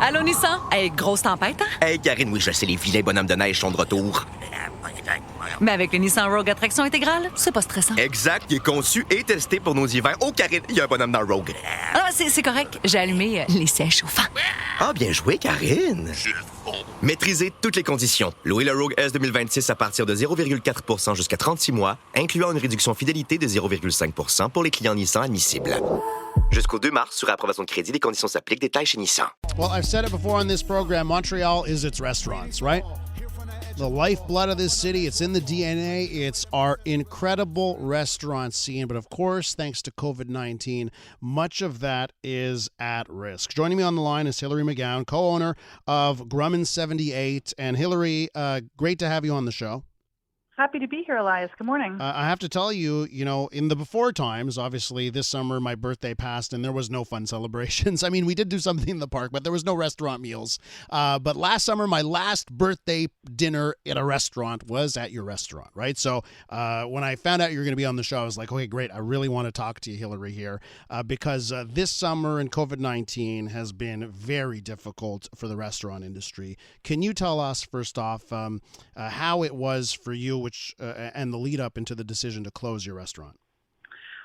Allô, Nissan? Hey, grosse tempête, hein? Hey, Karine, oui, je sais, les vilains bonhommes de neige sont de retour. Mais avec le Nissan Rogue à traction intégrale, c'est pas stressant. Exact, il est conçu et testé pour nos hivers. Oh, Karine, il y a un bonhomme dans le Rogue. Ah, c'est correct. J'ai allumé les sièges chauffants. Ah, bien joué, Karine. Maîtrisez toutes les conditions. Louez le Rogue S 2026 à partir de 0,4% jusqu'à 36 mois, incluant une réduction fidélité de 0,5% pour les clients Nissan admissibles. Jusqu'au 2 mars, sur approbation de crédit, les conditions s'appliquent. Détails chez Nissan. Well, I've said it before on this program, Montreal is its restaurants, right? The lifeblood of this city, it's in the DNA. It's our incredible restaurant scene. But of course, thanks to COVID-19, much of that is at risk. Joining me on the line is Hilary McGown, co-owner of Grumman 78. And Hilary, great to have you on the show. Happy to be here, Elias. Good morning. I have to tell you, in the before times, obviously this summer my birthday passed and there was no fun celebrations. I mean, we did do something in the park, but there was no restaurant meals. But last summer, my last birthday dinner at a restaurant was at your restaurant, right? So when I found out you were going to be on the show, I was like, okay, great. I really want to talk to you, Hilary, here because this summer and COVID-19 has been very difficult for the restaurant industry. Can you tell us, first off, how it was for you and the lead up into the decision to close your restaurant?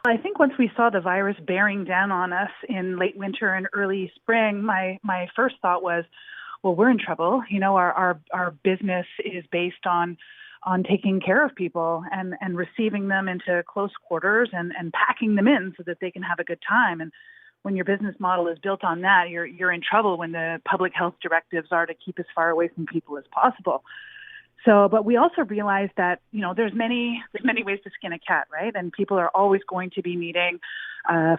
I think once we saw the virus bearing down on us in late winter and early spring, my first thought was, well, we're in trouble. Our business is based on taking care of people and receiving them into close quarters and packing them in so that they can have a good time. And when your business model is built on that, you're in trouble when the public health directives are to keep as far away from people as possible. So, but we also realized that, there's many ways to skin a cat, right? And people are always going to be needing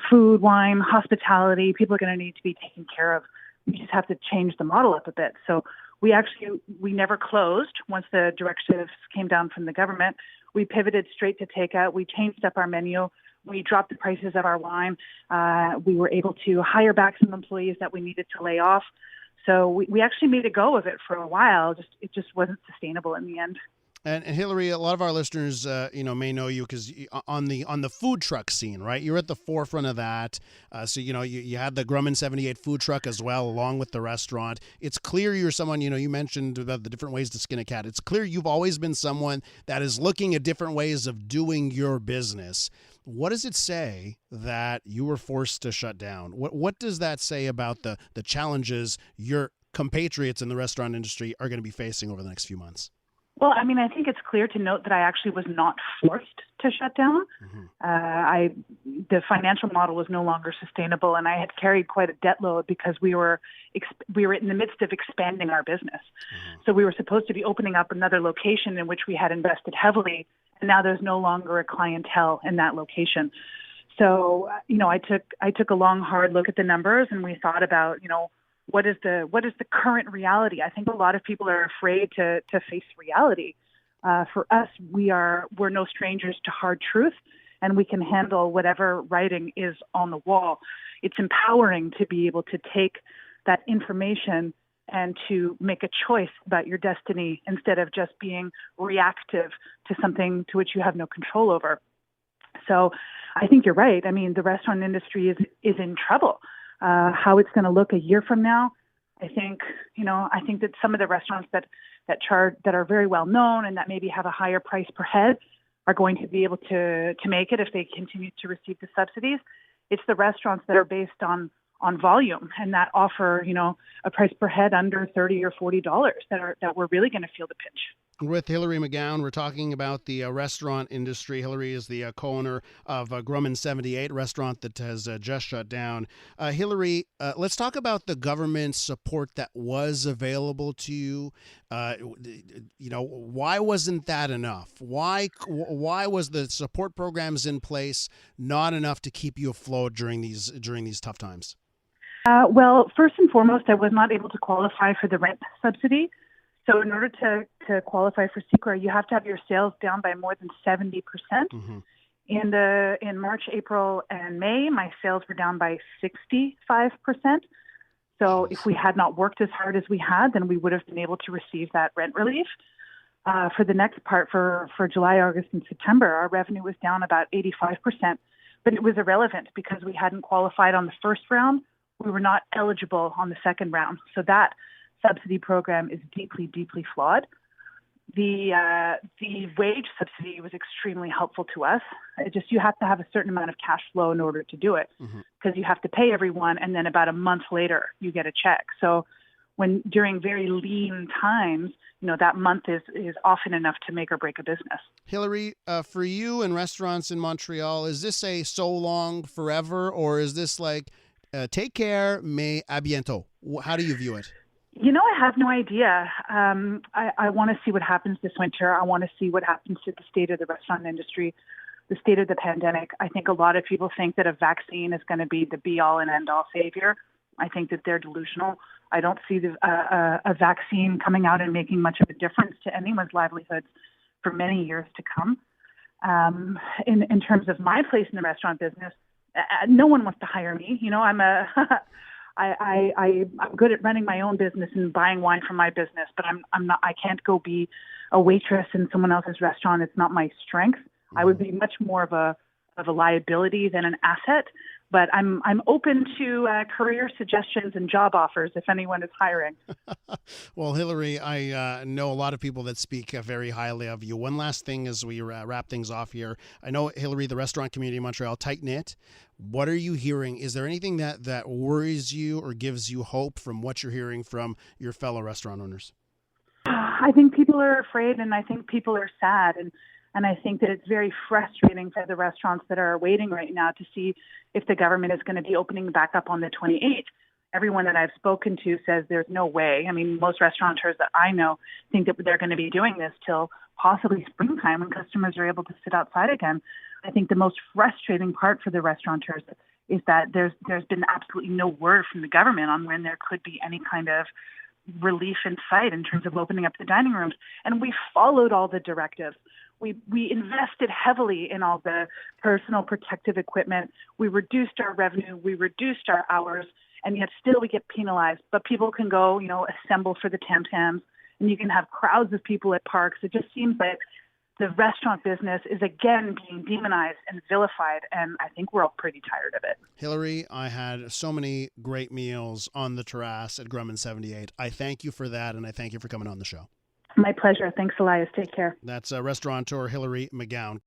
food, wine, hospitality. People are going to need to be taken care of. We just have to change the model up a bit. So we never closed once the directives came down from the government. We pivoted straight to takeout. We changed up our menu. We dropped the prices of our wine. We were able to hire back some employees that we needed to lay off. So we actually made a go of it for a while. It just wasn't sustainable in the end. And Hilary, a lot of our listeners, may know you because on the food truck scene, right? You're at the forefront of that. So you had the Grumman 78 food truck as well, along with the restaurant. It's clear you're someone. You mentioned about the different ways to skin a cat. It's clear you've always been someone that is looking at different ways of doing your business. What does it say that you were forced to shut down? What does that say about the challenges your compatriots in the restaurant industry are going to be facing over the next few months? Well, I mean, I think it's clear to note that I actually was not forced to shut down. Mm-hmm. The financial model was no longer sustainable, and I had carried quite a debt load because we were in the midst of expanding our business. Mm-hmm. So we were supposed to be opening up another location in which we had invested heavily, and now there's no longer a clientele in that location. So, I took a long, hard look at the numbers, and we thought about, what is the current reality? I think a lot of people are afraid to face reality. For us, we're no strangers to hard truth, and we can handle whatever writing is on the wall. It's empowering to be able to take that information and to make a choice about your destiny instead of just being reactive to something to which you have no control over. So I think you're right. I mean, the restaurant industry is in trouble. How it's going to look a year from now, I think that some of the restaurants that are very well known and that maybe have a higher price per head are going to be able to make it if they continue to receive the subsidies. It's the restaurants that are based on volume and that offer, a price per head under $30 or $40 that we're really going to feel the pinch. With Hilary McGown, we're talking about the restaurant industry. Hilary is the co-owner of Grumman 78, a restaurant that has just shut down. Hilary, let's talk about the government support that was available to you. Why wasn't that enough? Why was the support programs in place not enough to keep you afloat during these tough times? Well, first and foremost, I was not able to qualify for the rent subsidy. So in order to qualify for CECRA, you have to have your sales down by more than 70%. Mm-hmm. In March, April, and May, my sales were down by 65%. So if we had not worked as hard as we had, then we would have been able to receive that rent relief. For the next part, for July, August, and September, our revenue was down about 85%. But it was irrelevant because we hadn't qualified on the first round we were not eligible on the second round. So that subsidy program is deeply, deeply flawed. The wage subsidy was extremely helpful to us. You have to have a certain amount of cash flow in order to do it, because you have to pay everyone, and then about a month later you get a check. So when during very lean times, that month is often enough to make or break a business. Hilary, for you in restaurants in Montreal, is this a so long forever, or is this like take care, mais à bientôt? How do you view it? I have no idea. I want to see what happens this winter. I want to see what happens to the state of the restaurant industry, the state of the pandemic. I think a lot of people think that a vaccine is going to be the be-all and end-all savior. I think that they're delusional. I don't see a vaccine coming out and making much of a difference to anyone's livelihoods for many years to come. In terms of my place in the restaurant business, no one wants to hire me. I'm good at running my own business and buying wine from my business, but I'm not. I can't go be a waitress in someone else's restaurant. It's not my strength. I would be much more of a liability than an asset. But I'm open to career suggestions and job offers if anyone is hiring. Well, Hilary, I know a lot of people that speak very highly of you. One last thing as we wrap things off here. I know, Hilary, the restaurant community in Montreal, tight-knit. What are you hearing? Is there anything that worries you or gives you hope from what you're hearing from your fellow restaurant owners? I think people are afraid, and I think people are sad. And I think that it's very frustrating for the restaurants that are waiting right now to see if the government is going to be opening back up on the 28th. Everyone that I've spoken to says there's no way. I mean, most restaurateurs that I know think that they're going to be doing this till possibly springtime when customers are able to sit outside again. I think the most frustrating part for the restaurateurs is that there's been absolutely no word from the government on when there could be any kind of relief in sight in terms of opening up the dining rooms. And we followed all the directives. We invested heavily in all the personal protective equipment. We reduced our revenue. We reduced our hours. And yet still we get penalized. But people can go, assemble for the tam-tams. And you can have crowds of people at parks. It just seems like the restaurant business is again being demonized and vilified. And I think we're all pretty tired of it. Hilary, I had so many great meals on the terrace at Grumman 78. I thank you for that, and I thank you for coming on the show. My pleasure. Thanks, Elias. Take care. That's restaurateur Hilary McGown.